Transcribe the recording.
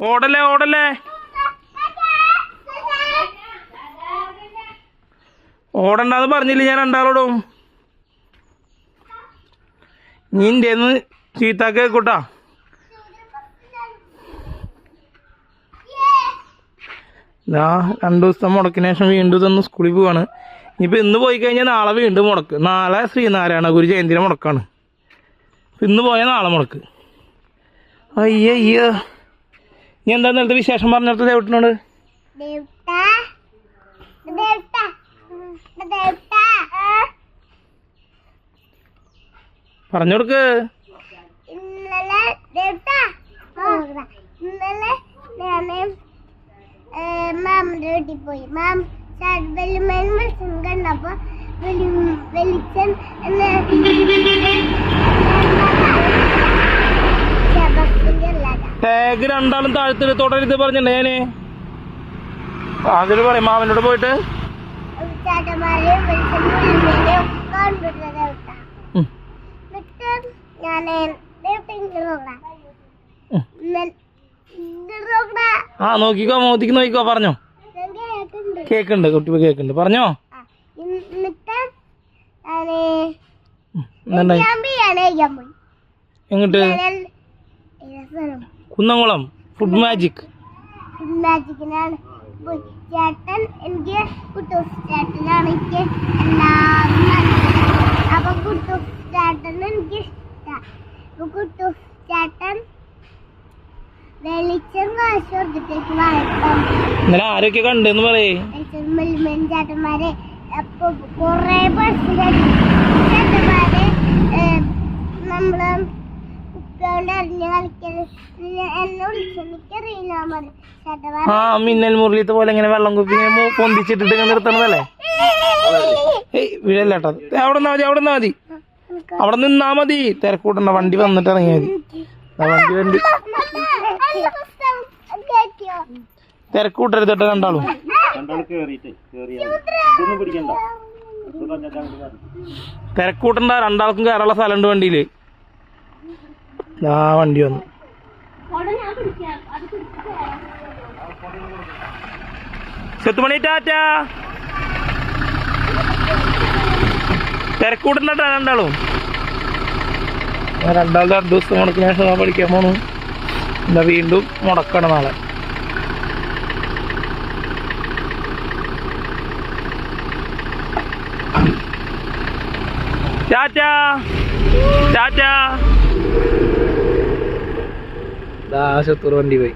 ഓടല്ലേ ഓടല്ലേ ഓടണ്ടെന്ന് പറഞ്ഞില്ല ഞാൻ രണ്ടാളോടും. നീ ഇന്ത്യന്ന് ചീത്താക്ക് കേക്കൂട്ടാ. ഞാൻ 2 ദിവസത്തെ മുടക്കിന് ശേഷം വീണ്ടും ഇതൊന്ന് സ്കൂളിൽ പോവാണ്. ഇനിയിപ്പോൾ ഇന്ന് പോയി കഴിഞ്ഞാൽ നാളെ വീണ്ടും മുടക്ക്. നാളെ ശ്രീനാരായണ ഗുരു ജയന്തിയുടെ മുടക്കാണ്. ഇന്ന് പോയാൽ നാളെ മുടക്ക്. അയ്യോ നീ എന്താ നേരത്തെ വിശേഷം പറഞ്ഞിടത്ത് ദേവട്ടിനോട്? പറഞ്ഞു കൊടുക്ക്. മാമിന്റെ വീട്ടിൽ പോയി. മാം കണ്ടപ്പോ വെളിച്ചൻ ടാഗ് രണ്ടാളും താഴ്ത്തി തുടരുത് പറഞ്ഞിട്ടേ ഞാന്. അതിൽ പറയും മാമനോട് പോയിട്ട് ആ നോക്കിക്കോ മോത്തിക്ക് നോക്കിക്കോ. പറഞ്ഞോ കേക്കുണ്ട് കുട്ടി കേക്കുണ്ട്. പറഞ്ഞോ എങ്ങോട്ട്? Kunnamkulam food magic. മാജിക്കിനാണ് ചേട്ടൻ. എനിക്ക് കുട്ടൂസ് ചേട്ടനാണ് എനിക്ക് എല്ലാവരും. അപ്പൊ കുട്ടൂസ് ചേട്ടൻ എനിക്ക് ഇഷ്ടം. അപ്പൊ കുട്ടൂസ് ചേട്ടൻ വെളിച്ചം കാശ് കൊടുത്തിട്ടേക്ക് വാഴത്താം. ഇന്നലെ ആരൊക്കെ കണ്ടെന്ന് പറയേ? ചേട്ടന്മാരെ അപ്പൊ കൊറേ ബസ് ചേട്ടന്മാരെ നമ്മള് കുട്ടികളുടെ അറിഞ്ഞ് കളിക്കല് എന്നെ വിളിച്ചെനിക്കറിയില്ല മതി. ആ മിന്നൽ മുരളീത്തെ പോലെ ഇങ്ങനെ വെള്ളം കുപ്പി പൊന്തിച്ചിട്ടിട്ട് നിർത്തണതല്ലേ? വീഴല്ലേട്ടോ. അവിടെ നിന്നാ മതി, അവിടെ നിന്നാ മതി, അവിടെ നിന്നാ മതി. തിരക്കൂട്ടണ്ട, വണ്ടി വന്നിട്ട് ഇറങ്ങിയാൽ മതി. വണ്ടി തിരക്കൂട്ടരുത് കേട്ടോ. രണ്ടാളും തിരക്കൂട്ടണ്ട. രണ്ടാൾക്കും കയറാനുള്ള സ്ഥലമുണ്ട് വണ്ടിയില്. ആ വണ്ടി വന്നു. സെത്തുമണി ടാറ്റ. തിരക്കൂട്ടണ്ട രണ്ടാളും. രണ്ടാളുടെ 2 ദിവസം മുടക്കിന് ശേഷം പഠിക്കാൻ പോണു. എന്താ വീണ്ടും മുടക്കണം നാളെ. ടാറ്റ ടാറ്റ. ശത്രു വണ്ടി പോയി.